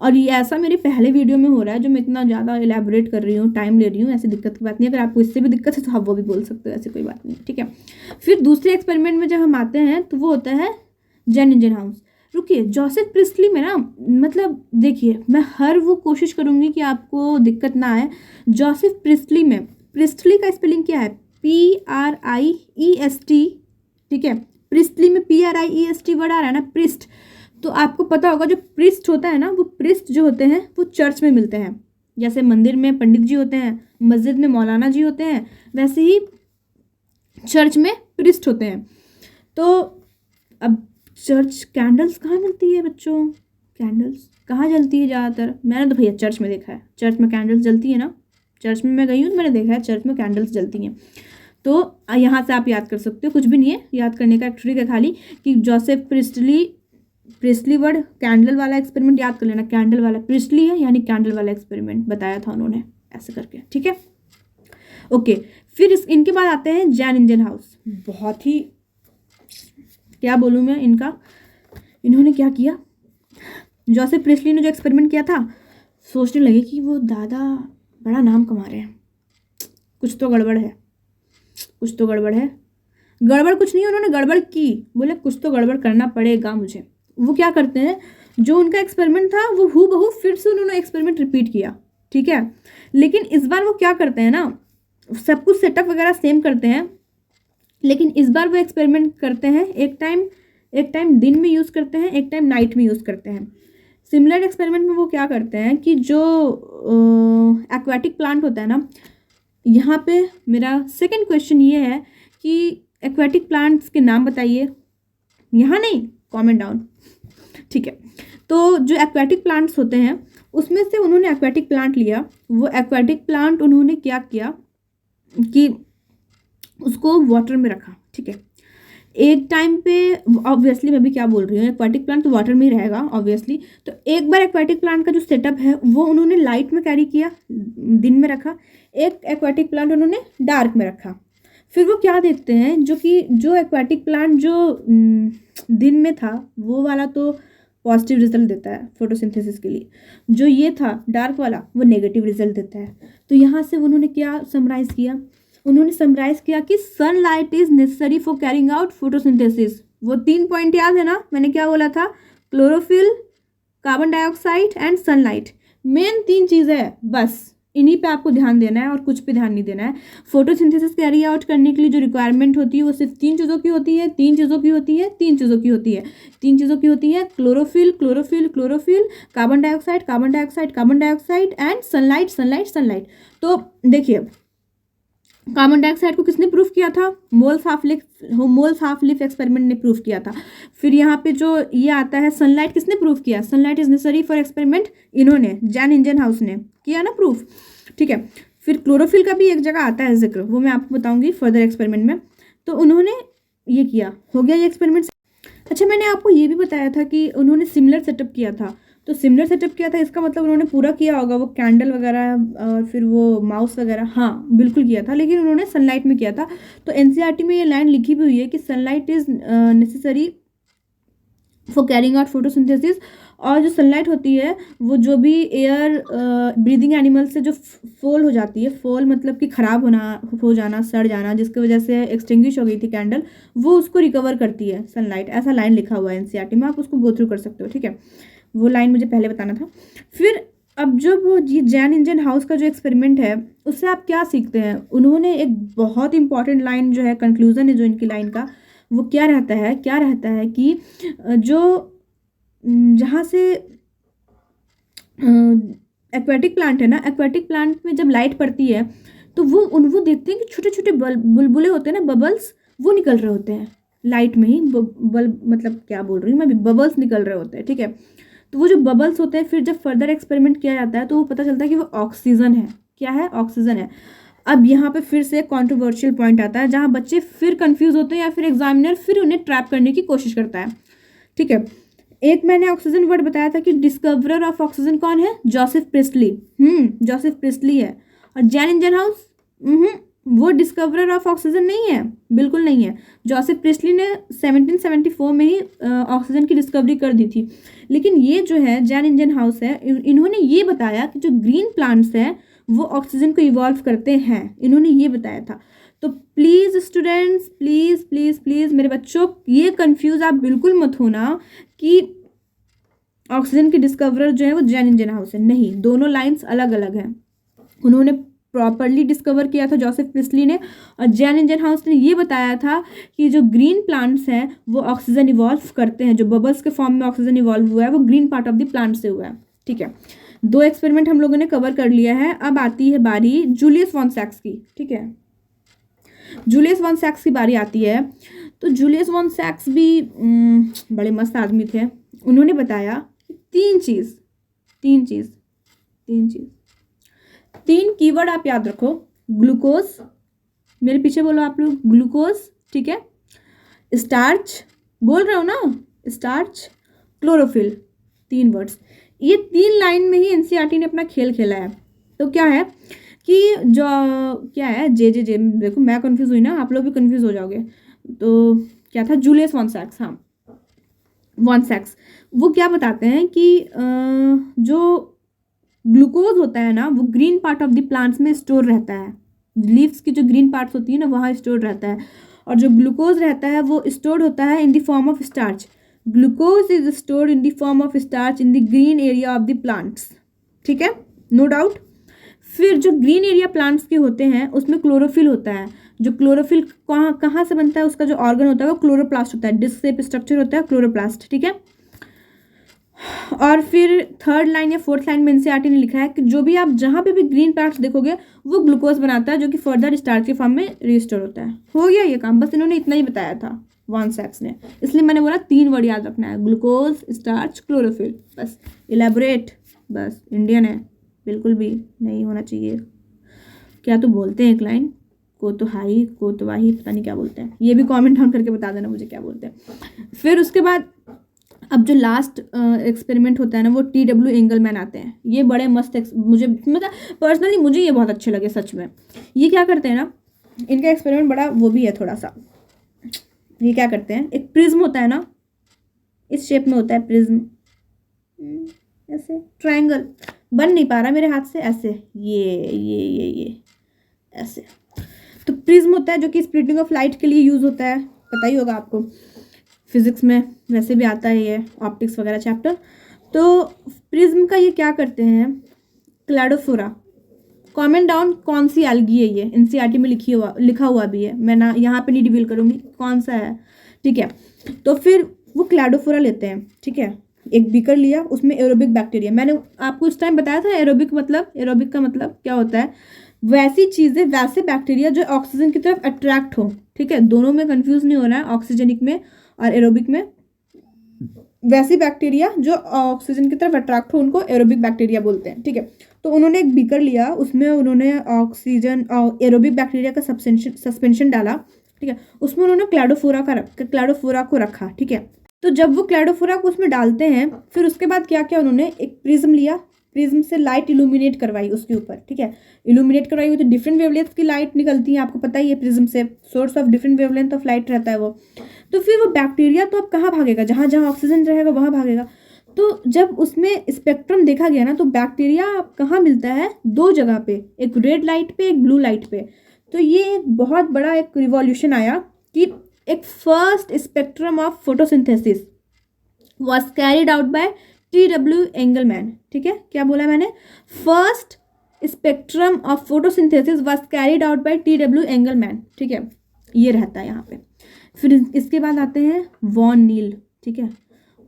और ये ऐसा मेरे पहले वीडियो में हो रहा है जो मैं इतना ज़्यादा इलेबोरेट कर रही हूँ, टाइम ले रही हूँ, ऐसी दिक्कत की बात नहीं है। अगर आपको इससे भी दिक्कत है तो आप वो भी बोल सकते हो, ऐसी कोई बात नहीं, ठीक है। फिर दूसरे एक्सपेरिमेंट में जब हम आते हैं तो वो होता है जेन इंजन हाउस। रुकिए, जोसेफ प्रिस्टली में ना, मतलब देखिए मैं हर वो कोशिश करूँगी कि आपको दिक्कत ना आए। जोसेफ प्रिस्टली में, प्रिस्टली का स्पेलिंग क्या है? PRIEST, ठीक है। प्रिस्टली में PRIEST वर्ड आ रहा है ना, प्रिस्ट। तो आपको पता होगा जो प्रिस्ट होता है ना, वो प्रिस्ट जो होते हैं वो चर्च में मिलते हैं। जैसे मंदिर में पंडित जी होते हैं, मस्जिद में मौलाना जी होते हैं, वैसे ही चर्च में प्रिस्ट होते हैं। तो अब चर्च कैंडल्स कहाँ मिलती है बच्चों? कैंडल्स कहाँ जलती है ज़्यादातर? मैंने तो भैया चर्च में देखा है, चर्च में कैंडल्स जलती है ना। चर्च में मैं गई हूँ तो मैंने देखा है चर्च में कैंडल्स जलती हैं। तो यहाँ से आप याद कर सकते हो, कुछ भी नहीं है याद करने का, एक ट्रिक है खाली कि जोसेफ प्रिस्टली वर्ड कैंडल वाला एक्सपेरिमेंट याद कर लेना, कैंडल वाला प्रिस्टली है यानी कैंडल वाला एक्सपेरिमेंट बताया था उन्होंने, ऐसे करके, ठीक है, ओके। फिर इनके बाद आते हैं जैन इंजन हाउस। बहुत ही क्या बोलूँ मैं इनका, इन्होंने क्या किया, जोसेफ प्रिस्टली ने जो एक्सपेरिमेंट किया था, सोचने लगे कि वो दादा बड़ा नाम कमा रहे हैं, कुछ तो गड़बड़ है, कुछ तो गड़बड़ है। गड़बड़ कुछ नहीं, उन्होंने गड़बड़ की, बोले कुछ तो गड़बड़ करना पड़ेगा मुझे। वो क्या करते हैं, जो उनका एक्सपेरिमेंट था वो हूबहू फिर से उन्होंने एक्सपेरिमेंट रिपीट किया, ठीक है। लेकिन इस बार वो क्या करते हैं ना, सब कुछ सेटअप वगैरह सेम करते हैं, लेकिन इस बार वो एक्सपेरिमेंट करते हैं एक टाइम दिन में यूज़ करते हैं, एक टाइम नाइट में यूज़ करते हैं। सिमिलर एक्सपेरिमेंट में वो क्या करते हैं कि जो एक्वाटिक प्लांट होता है ना, यहाँ पे मेरा सेकंड क्वेश्चन ये है कि एक्वाटिक प्लांट्स के नाम बताइए, यहाँ नहीं, कमेंट डाउन, ठीक है। तो जो एक्वाटिक प्लांट्स होते हैं उसमें से उन्होंने एक्वाटिक प्लांट लिया, वो एक्वाटिक प्लांट उन्होंने क्या किया कि उसको वाटर में रखा, ठीक है। एक टाइम पे ऑब्वियसली मैं भी क्या बोल रही हूँ, एक्वाटिक प्लांट तो वाटर में ही रहेगा ऑब्वियसली। तो एक बार एक्वाटिक प्लांट का जो सेटअप है वो उन्होंने लाइट में कैरी किया, दिन में रखा, एक एक्वाटिक प्लांट उन्होंने डार्क में रखा। फिर वो क्या देखते हैं, जो एक्वाटिक प्लांट जो दिन में था वो वाला तो पॉजिटिव रिजल्ट देता है फोटोसिंथेसिस के लिए, जो ये था डार्क वाला वो नेगेटिव रिजल्ट देता है। तो यहाँ से उन्होंने क्या समराइज़ किया, उन्होंने समराइज़ किया कि sunlight is necessary for carrying out photosynthesis. वो 3 पॉइंट याद है ना, मैंने क्या बोला था, chlorophyll, carbon dioxide and sunlight, main 3 चीज़ें है, बस इन्हीं पे आपको ध्यान देना है और कुछ पे ध्यान नहीं देना है। फोटोसिंथेसिस कैरी आउट करने के लिए जो रिक्वायरमेंट होती है वो सिर्फ 3 चीज़ों की होती है, 3 चीज़ों की होती है, 3 चीज़ों की होती है, 3 चीज़ों की होती है, chlorophyll, carbon dioxide and sunlight. तो देखिए कार्बन डाइऑक्साइड को किसने प्रूफ किया था, मोल्स हाफ लीफ एक्सपेरिमेंट ने प्रूफ किया था। फिर यहाँ पे जो ये आता है सनलाइट, किसने प्रूफ किया, sunlight is necessary for experiment, इन्होंने जैन इंजन हाउस ने किया ना प्रूफ, ठीक है। फिर क्लोरोफिल का भी एक जगह आता है जिक्र, वो मैं आपको बताऊंगी फर्दर एक्सपेरिमेंट में। तो उन्होंने ये किया, हो गया ये एक्सपेरिमेंट। अच्छा, मैंने आपको ये भी बताया था कि उन्होंने सिमिलर सेटअप किया था। तो सिमिलर सेटअप किया था इसका मतलब उन्होंने पूरा किया होगा, वो कैंडल वगैरह और फिर वो माउस वगैरह, हाँ बिल्कुल किया था, लेकिन उन्होंने सनलाइट में किया था। तो एनसीईआरटी में ये लाइन लिखी भी हुई है कि sunlight is necessary for carrying out photosynthesis. और जो सनलाइट होती है वो जो भी एयर ब्रीदिंग एनिमल से जो फॉल हो जाती है, फॉल मतलब कि ख़राब हो जाना, सड़ जाना, जिसकी वजह से एक्सटिंग्विश हो गई थी कैंडल, वो उसको रिकवर करती है सनलाइट। ऐसा लाइन लिखा हुआ है एनसीईआरटी में, आप उसको गो थ्रू कर सकते हो, ठीक है। वो लाइन मुझे पहले बताना था। फिर अब जो वो ये जैन इंजन हाउस का जो एक्सपेरिमेंट है उससे आप क्या सीखते हैं, उन्होंने एक बहुत इंपॉर्टेंट लाइन जो है, कंक्लूजन है जो इनकी लाइन का, वो क्या रहता है कि जो जहाँ से एक्वेटिक प्लांट है ना, एक्वेटिक प्लांट में जब लाइट पड़ती है तो वो देखते हैं कि छोटे छोटे बुलबुले होते हैं ना, बबल्स, वो निकल रहे होते हैं लाइट में ही। मतलब क्या बोल रही हूँ मैं, बबल्स निकल रहे होते हैं, ठीक है। तो वो जो बबल्स होते हैं, फिर जब फर्दर एक्सपेरिमेंट किया जाता है तो वो पता चलता है कि वो ऑक्सीजन है। क्या है? ऑक्सीजन है। अब यहाँ पे फिर से कॉन्ट्रोवर्शियल पॉइंट आता है जहाँ बच्चे फिर कंफ्यूज होते हैं या फिर एग्जामिनर फिर उन्हें ट्रैप करने की कोशिश करता है, ठीक है। एक मैंने ऑक्सीजन वर्ड बताया था कि डिस्कवरर ऑफ ऑक्सीजन कौन है? Joseph priestly. जोसेफ प्रिस्टली है। और जैन इंजन हाउस, वो डिस्कवरर ऑफ ऑक्सीजन नहीं है, बिल्कुल नहीं है। जोसेफ प्रिस्टली ने 1774 में ही ऑक्सीजन की डिस्कवरी कर दी थी। लेकिन ये जो है जैन इंजन हाउस है, इन्होंने ये बताया कि जो ग्रीन प्लांट्स हैं वो ऑक्सीजन को इवॉल्व करते हैं, इन्होंने ये बताया था। तो please students, please please please मेरे बच्चों, ये कंफ्यूज आप बिल्कुल मत होना कि ऑक्सीजन की डिस्कवरर जो है वो जैन इंजन हाउस है, नहीं, दोनों लाइंस अलग अलग हैं। उन्होंने प्रॉपरली डिस्कवर किया था जोसेफ प्रिस्टली ने, और जैन इंजन हाउस ने ये बताया था कि जो ग्रीन प्लांट्स हैं वो ऑक्सीजन इवॉल्व करते हैं, जो बबल्स के फॉर्म में ऑक्सीजन इवॉल्व हुआ है वो green part of the plant से हुआ है, ठीक है। 2 एक्सपेरिमेंट हम लोगों ने कवर कर लिया है। अब आती है बारी जूलियस वॉन सैक्स की, ठीक है। जूलियस वॉन सैक्स की बारी आती है। तो जूलियस वॉन सैक्स भी बड़े मस्त आदमी थे। उन्होंने बताया तीन चीज़, तीन कीवर्ड आप याद रखो। ग्लूकोज, मेरे पीछे बोलो आप लोग, ग्लूकोज, ठीक है। स्टार्च, बोल रहे हो ना, स्टार्च, क्लोरोफिल, 3 वर्ड्स। ये 3 लाइन में ही एनसीईआरटी ने अपना खेल खेला है। तो क्या है कि जो क्या है, जे देखो मैं कंफ्यूज हुई ना, आप लोग भी कंफ्यूज हो जाओगे। तो क्या था? जूलियस वॉन सैक्स, हाँ वॉन सैक्स, वो क्या बताते हैं कि जो ग्लूकोज होता है ना वो green part of the plants में स्टोर रहता है। लीव्स की जो ग्रीन पार्ट्स होती है ना वहाँ स्टोर रहता है, और जो ग्लूकोज रहता है वो स्टोर होता है in the form of starch. Glucose is stored in the form of starch in the green area of the plants, ठीक है, नो डाउट। फिर जो ग्रीन एरिया प्लांट्स के होते हैं उसमें क्लोरोफिल होता है। जो क्लोरोफिल कहाँ से बनता है, उसका जो ऑर्गन होता है वो क्लोरोप्लास्ट होता है, डिस्क शेप स्ट्रक्चर होता है क्लोरोप्लास्ट, ठीक है। और फिर 3rd लाइन या 4th लाइन में एनसीईआरटी ने लिखा है कि जो भी आप जहाँ पे भी ग्रीन पार्ट्स देखोगे वो ग्लूकोज बनाता है, जो कि फर्दर स्टार्च के फॉर्म में रिस्टोर होता है। हो गया ये काम, बस इन्होंने इतना ही बताया था वॉन सैक्स ने, इसलिए मैंने बोला 3 वर्ड याद रखना है, ग्लूकोज, स्टार्च, क्लोरोफिल, बस। इलेबोरेट, बस इंडियन है, बिल्कुल भी नहीं होना चाहिए। क्या तो बोलते हैं एक लाइन, कोतवाही, पता नहीं क्या बोलते हैं, ये भी कमेंट डाउन करके बता देना मुझे क्या बोलते हैं। फिर उसके बाद अब जो लास्ट एक्सपेरिमेंट होता है ना वो TW एंगलमैन आते हैं। ये बड़े मस्त मुझे मतलब पर्सनली मुझे ये बहुत अच्छे लगे सच में। ये क्या करते हैं ना, इनका एक्सपेरिमेंट बड़ा वो भी है थोड़ा सा। ये क्या करते हैं, एक प्रिज्म होता है ना, इस शेप में होता है प्रिज्म, ऐसे ट्रायंगल बन नहीं पा रहा मेरे हाथ से, ऐसे ये ऐसे। तो प्रिज्म होता है जो कि स्प्लिटिंग ऑफ लाइट के लिए यूज़ होता है, पता ही होगा आपको, फिजिक्स में वैसे भी आता है ये ऑप्टिक्स वगैरह चैप्टर। तो प्रिज्म का ये क्या करते हैं, क्लैडोफोरा, कमेंट डाउन कौन सी एल्गी है, ये एनसीईआरटी में लिखा हुआ भी है, मैं ना यहाँ पे नहीं रिवील करूँगी कौन सा है, ठीक है। तो फिर वो क्लैडोफोरा लेते हैं, ठीक है। एक बीकर लिया, उसमें एरोबिक बैक्टीरिया, मैंने आपको उस टाइम बताया था एरोबिक का मतलब क्या होता है, वैसी चीज़ें, वैसे बैक्टीरिया जो ऑक्सीजन की तरफ अट्रैक्ट हो, ठीक है। दोनों में कंफ्यूज नहीं होना है, ऑक्सीजनिक में और एरोबिक में। वैसी बैक्टीरिया जो ऑक्सीजन की तरफ अट्रैक्ट हो उनको एरोबिक बैक्टीरिया बोलते हैं, ठीक है। तो उन्होंने एक बीकर लिया, उसमें उन्होंने ऑक्सीजन एरोबिक बैक्टीरिया का सस्पेंशन डाला, ठीक है, उसमें उन्होंने क्लैडोफोरा को रखा, ठीक है। तो जब वो क्लैडोफोरा को उसमें डालते हैं, फिर उसके बाद क्या किया उन्होंने, एक प्रिज्म लिया, प्रिज्म से लाइट इल्यूमिनेट करवाई उसके ऊपर, ठीक है। इल्यूमिनेट करवाई हुई तो डिफरेंट वेवलेंथ की लाइट निकलती है, आपको पता ही है, प्रिज्म से source of different wavelength of light रहता है वो। तो फिर वो बैक्टीरिया तो अब कहाँ भागेगा, जहाँ जहाँ ऑक्सीजन रहेगा वहाँ भागेगा। तो जब उसमें स्पेक्ट्रम देखा गया ना, तो बैक्टीरिया कहाँ मिलता है, दो जगह पे, एक रेड लाइट पे, एक ब्लू लाइट पे। तो ये एक बहुत बड़ा एक रिवॉल्यूशन आया कि एक first spectrum of photosynthesis was carried out by T.W. Engelmann, ठीक है। क्या बोला मैंने, first spectrum of photosynthesis was carried out by T.W. Engelmann, ठीक है। ये रहता है यहाँ पे। फिर इसके बाद आते हैं वॉन नील, ठीक है,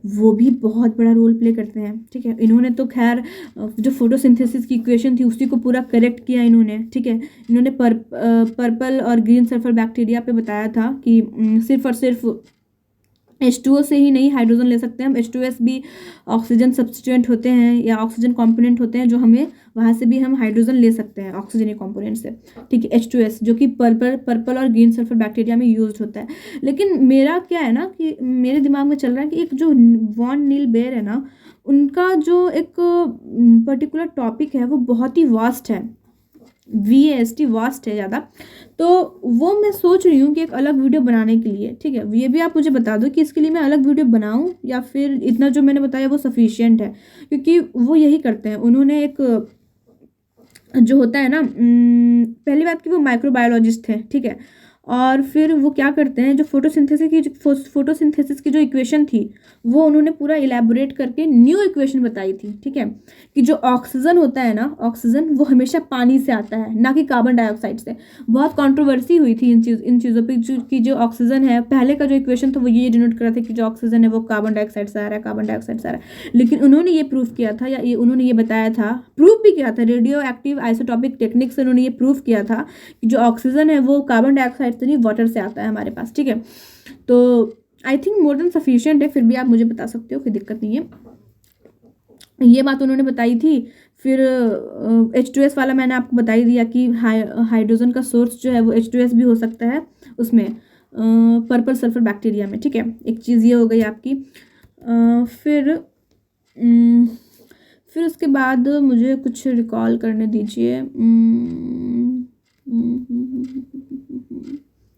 वो भी बहुत बड़ा रोल प्ले करते हैं, ठीक है। इन्होंने तो खैर जो फोटोसिंथेसिस की इक्वेशन थी उसी को पूरा करेक्ट किया इन्होंने, ठीक है। इन्होंने पर्पल और ग्रीन सल्फर बैक्टीरिया पे बताया था कि सिर्फ और सिर्फ H2O से ही नहीं हाइड्रोजन ले सकते हैं हम, H2S भी ऑक्सीजन सब्स्टिट्यूएंट होते हैं या ऑक्सीजन कंपोनेंट होते हैं, जो हमें वहाँ से भी हम हाइड्रोजन ले सकते हैं ऑक्सीजन कंपोनेंट से, ठीक है। H2S जो कि पर्पल और ग्रीन सल्फर बैक्टीरिया में यूज होता है। लेकिन मेरा क्या है ना कि मेरे दिमाग में चल रहा है कि एक जो वॉन नील बेयर है ना, उनका जो एक पर्टिकुलर टॉपिक है वो बहुत ही वास्ट है, VAST वास्ट है ज़्यादा। तो वो मैं सोच रही हूँ कि एक अलग वीडियो बनाने के लिए, ठीक है। ये भी आप मुझे बता दो कि इसके लिए मैं अलग वीडियो बनाऊँ या फिर इतना जो मैंने बताया वो सफिशिएंट है, क्योंकि वो यही करते हैं। उन्होंने एक जो होता है ना, पहली बात कि वो माइक्रोबायोलॉजिस्ट हैं, ठीक है। और फिर वो क्या करते हैं, जो फोटोसिंथेसिस की जो इक्वेशन थी वो उन्होंने पूरा इलेबोरेट करके न्यू इक्वेशन बताई थी, ठीक है। कि जो ऑक्सीजन होता है ना, ऑक्सीजन वो हमेशा पानी से आता है, ना कि कार्बन डाइऑक्साइड से। बहुत कंट्रोवर्सी हुई थी इन चीज़ों पे, कि जो ऑक्सीजन है, पहले का जो इक्वेशन था वो ये डिनोट कर रहा था कि जो ऑक्सीजन है वो कार्बन डाइऑक्साइड से आ रहा है, कार्बन डाइऑक्साइड से आ रहा है। लेकिन उन्होंने ये प्रूव किया था, या उन्होंने ये बताया था, प्रूव भी किया था, रेडियो एक्टिव आइसोटॉपिक टेक्निक से उन्होंने ये प्रूव किया था कि जो ऑक्सीजन है वो कार्बन डाइऑक्साइड से नहीं, वाटर से आता है हमारे पास, ठीक है। तो I think more than sufficient है, फिर भी आप मुझे बता सकते हो, कोई दिक्कत नहीं है। ये बात उन्होंने बताई थी। फिर H2S वाला मैंने आपको बता ही दिया कि हाइड्रोजन का सोर्स जो है वो H2S भी हो सकता है उसमें, पर्पल सल्फर बैक्टीरिया में, ठीक है। एक चीज़ ये हो गई आपकी। फिर उसके बाद मुझे कुछ रिकॉल करने दीजिए।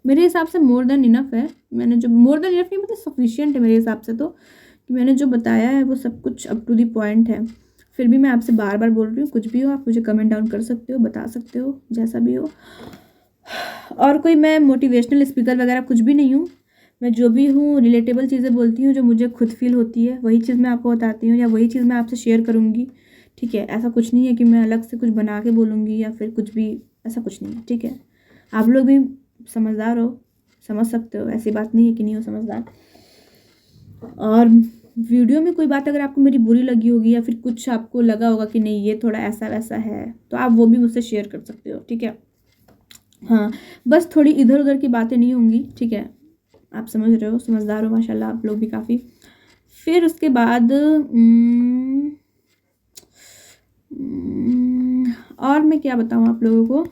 मेरे हिसाब से मोर देन इनफ है, मैंने जो मोर देन इनफ नहीं मतलब सफिशिएंट है मेरे हिसाब से, तो कि मैंने जो बताया है वो सब कुछ अप टू द पॉइंट है। फिर भी मैं आपसे बार बार बोल रही हूँ, कुछ भी हो आप मुझे कमेंट डाउन कर सकते हो, बता सकते हो, जैसा भी हो। और कोई मैं मोटिवेशनल स्पीकर वगैरह कुछ भी नहीं हूँ, मैं जो भी हूँ रिलेटेबल चीज़ें बोलती हूँ, जो मुझे खुद फील होती है वही चीज़ मैं आपको बताती हूँ, या वही चीज़ मैं आपसे शेयर करूँगी, ठीक है। ऐसा कुछ नहीं है कि मैं अलग से कुछ बना के बोलूँगी या फिर कुछ भी, ऐसा कुछ नहीं है, ठीक है। आप लोग भी समझदार हो, समझ सकते हो, ऐसी बात नहीं है कि नहीं हो समझदार। और वीडियो में कोई बात अगर आपको मेरी बुरी लगी होगी या फिर कुछ आपको लगा होगा कि नहीं ये थोड़ा ऐसा वैसा है, तो आप वो भी मुझसे शेयर कर सकते हो, ठीक है। हाँ, बस थोड़ी इधर उधर की बातें नहीं होंगी, ठीक है। आप समझ रहे हो, समझदार हो माशाल्लाह आप लोग भी काफ़ी। फिर उसके बाद और मैं क्या बताऊँ आप लोगों को,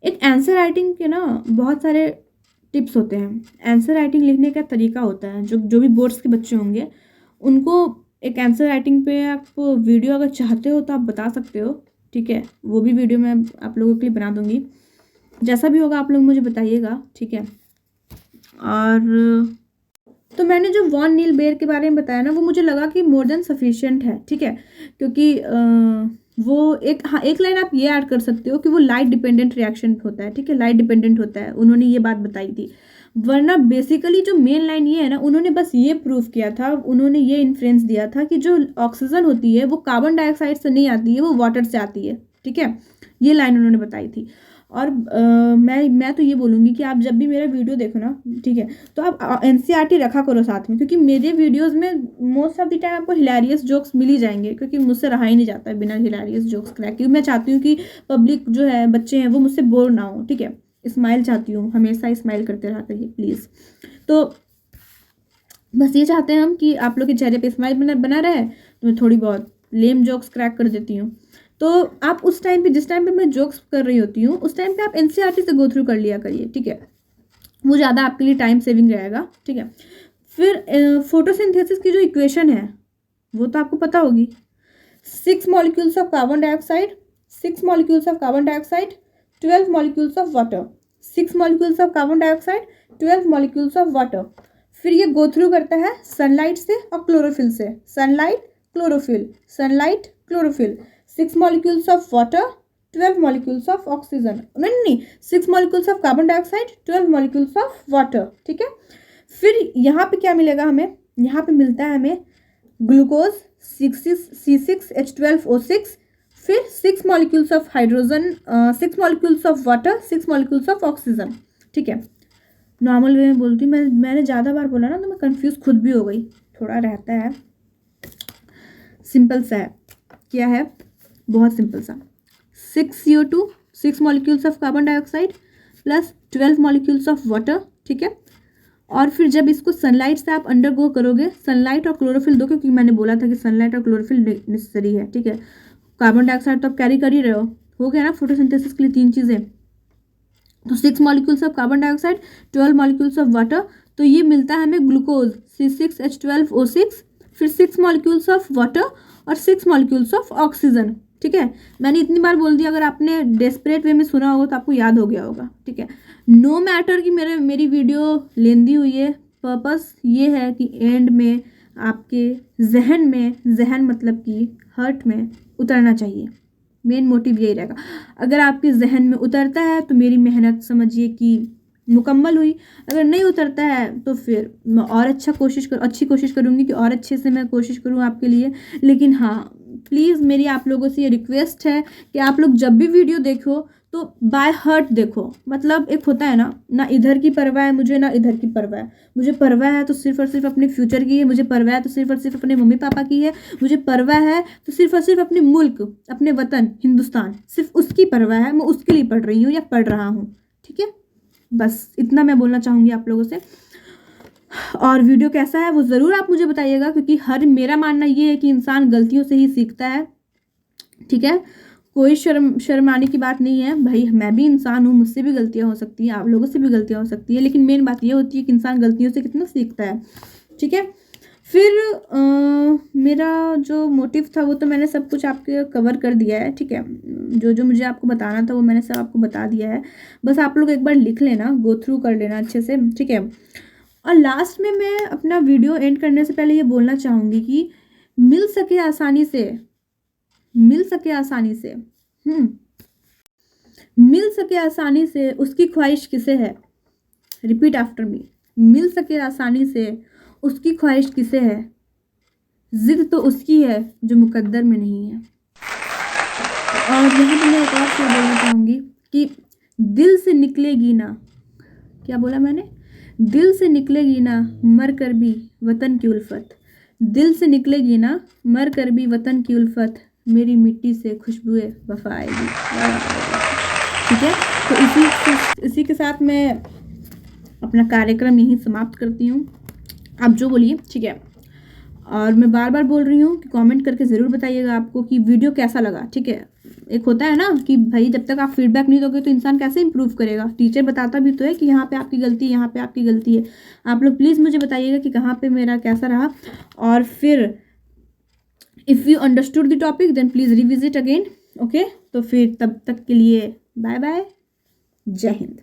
एक आंसर राइटिंग के ना बहुत सारे टिप्स होते हैं। आंसर राइटिंग लिखने का तरीका होता है, जो भी बोर्ड्स के बच्चे होंगे उनको एक आंसर राइटिंग पे आप वीडियो अगर चाहते हो तो आप बता सकते हो, ठीक है। वो भी वीडियो मैं आप लोगों के लिए बना दूँगी, जैसा भी होगा आप लोग मुझे बताइएगा, ठीक है। और तो मैंने जो वॉन नील बेयर के बारे में बताया ना, वो मुझे लगा कि मोर देन सफिशिएंट है, ठीक है। क्योंकि वो एक लाइन आप ये ऐड कर सकते हो कि वो लाइट डिपेंडेंट रिएक्शन होता है, ठीक है, लाइट डिपेंडेंट होता है, उन्होंने ये बात बताई थी। वरना बेसिकली जो मेन लाइन ये है ना, उन्होंने बस ये प्रूव किया था, उन्होंने ये इन्फ्रेंस दिया था कि जो ऑक्सीजन होती है वो कार्बन डाइऑक्साइड से नहीं आती है, वो वाटर से आती है, ठीक है। ये लाइन उन्होंने बताई थी। और मैं तो ये बोलूँगी कि आप जब भी मेरा वीडियो देखो ना, ठीक है, तो आप NCERT रखा करो साथ में, क्योंकि मेरे वीडियोस में मोस्ट ऑफ द टाइम आपको हिलेरियस जोक्स मिल ही जाएंगे, क्योंकि मुझसे रहा ही नहीं जाता है बिना हिलेरियस जोक्स क्रैक, क्योंकि मैं चाहती हूँ कि पब्लिक जो है, बच्चे हैं, वो मुझसे बोर ना हो, ठीक है। स्माइल चाहती हूँ, हमेशा स्माइल करते रहा करिए प्लीज़। तो बस ये चाहते हैं हम कि आप लोग के चेहरे पर स्माइल बना रहे, तो मैं थोड़ी बहुत लेम जोक्स क्रैक कर देती हूँ। तो आप उस टाइम पे, जिस टाइम पे मैं जोक्स कर रही होती हूँ, उस टाइम पे आप NCERT से गो थ्रू कर लिया करिए, ठीक है। वो ज़्यादा आपके लिए टाइम सेविंग रहेगा, ठीक है। फिर फोटोसिंथेसिस की जो इक्वेशन है वो तो आपको पता होगी, 6 molecules of carbon dioxide, 6 molecules of carbon dioxide, 12 molecules of water, 6 molecules of carbon dioxide, 12 molecules of water. फिर ये गो थ्रू करता है सनलाइट से और क्लोरोफिल से, sunlight chlorophyll, sunlight chlorophyll, 6 molecules of water, 12 molecules of oxygen, नहीं 6 molecules of carbon dioxide, 12 molecules of water, ठीक है। फिर यहाँ पे क्या मिलेगा हमें, यहाँ पे मिलता है हमें ग्लूकोज C6H12O6, फिर 6 molecules of hydrogen, 6 molecules of water, 6 molecules of oxygen, ठीक है। नॉर्मल वे में बोलती हूँ, मैंने ज़्यादा बार बोला ना तो मैं कंफ्यूज खुद भी हो गई, थोड़ा रहता है। सिंपल सा है, क्या है, बहुत सिंपल सा, 6 CO2, 6 molecules of carbon dioxide plus 12 molecules of water, ठीक है। और फिर जब इसको सनलाइट से आप अंडरगो करोगे, सनलाइट और क्लोरोफिल दो, क्योंकि मैंने बोला था कि सनलाइट और क्लोरोफिल नेसेसरी है, ठीक है। कार्बन डाइऑक्साइड तो आप कैरी कर ही रहे हो गया ना फोटोसिंथेसिस के लिए 3 चीज़ें। तो 6 molecules of carbon dioxide, 12 molecules of water, तो ये मिलता है हमें ग्लूकोज C6H12O6, फिर 6 मॉलिक्यूल्स ऑफ वाटर और 6 मॉलिक्यूल्स ऑफ ऑक्सीजन, ठीक है। मैंने इतनी बार बोल दिया, अगर आपने डेस्परेट वे में सुना होगा तो आपको याद हो गया होगा, ठीक है। नो मैटर कि मेरी वीडियो लेंदी हुई है, पर्पस ये है कि एंड में आपके जहन मतलब कि हर्ट में उतरना चाहिए, मेन मोटिव यही रहेगा। अगर आपके जहन में उतरता है तो मेरी मेहनत समझिए कि मुकम्मल हुई, अगर नहीं उतरता है तो फिर मैं और अच्छी कोशिश करूँगी कि और अच्छे से मैं कोशिश करूँ आपके लिए। लेकिन हाँ, प्लीज़ मेरी आप लोगों से ये रिक्वेस्ट है कि आप लोग जब भी वीडियो देखो तो बाय हार्ट देखो, मतलब एक होता है ना इधर की परवाह है मुझे, ना इधर की परवाह है मुझे, परवाह है तो सिर्फ और सिर्फ अपने फ्यूचर की है, मुझे परवाह है तो सिर्फ और सिर्फ अपने मम्मी पापा की है, मुझे परवाह है तो सिर्फ और सिर्फ अपने मुल्क, अपने वतन हिंदुस्तान, सिर्फ उसकी परवाह है, मैं उसके लिए पढ़ रही हूँ या पढ़ रहा हूँ, ठीक है। बस इतना मैं बोलना चाहूँगी आप लोगों से। और वीडियो कैसा है वो ज़रूर आप मुझे बताइएगा, क्योंकि मेरा मानना ये है कि इंसान गलतियों से ही सीखता है, ठीक है। कोई शर्माने की बात नहीं है भाई, मैं भी इंसान हूँ, मुझसे भी गलतियाँ हो सकती हैं, आप लोगों से भी गलतियाँ हो सकती है, लेकिन मेन बात ये होती है कि इंसान गलतियों से कितना सीखता है, ठीक है। फिर मेरा जो मोटिव था वो तो मैंने सब कुछ आपके कवर कर दिया है, ठीक है। जो मुझे आपको बताना था वो मैंने सब आपको बता दिया है, बस आप लोग एक बार लिख लेना, गो थ्रू कर लेना अच्छे से, ठीक है। और लास्ट में मैं अपना वीडियो एंड करने से पहले ये बोलना चाहूँगी कि मिल सके आसानी से मिल सके आसानी से उसकी ख्वाहिश किसे है, रिपीट आफ्टर मी, मिल सके आसानी से उसकी ख्वाहिश किसे है, जिद तो उसकी है जो मुकद्दर में नहीं है। और यहाँ पे मैं एक और चीज़ बोलना चाहूँगी कि दिल से निकलेगी ना, क्या बोला मैंने, दिल से निकलेगी ना मर कर भी वतन की उल्फत, दिल से निकलेगी ना मर कर भी वतन की उल्फत, मेरी मिट्टी से खुशबुए वफा आएगी, ठीक है। तो इसी के साथ मैं अपना कार्यक्रम यहीं समाप्त करती हूँ। आप जो बोलिए, ठीक है। और मैं बार बार बोल रही हूँ कि कमेंट करके ज़रूर बताइएगा आपको कि वीडियो कैसा लगा, ठीक है। एक होता है ना कि भाई जब तक आप फीडबैक नहीं दोगे तो इंसान कैसे इंप्रूव करेगा, टीचर बताता भी तो है कि यहाँ पे आपकी गलती है, यहाँ पे आपकी गलती है। आप लोग प्लीज़ मुझे बताइएगा कि कहाँ पे मेरा कैसा रहा। और फिर if you understood the topic then please revisit again, okay. तो फिर तब तक के लिए बाय बाय, जय हिंद।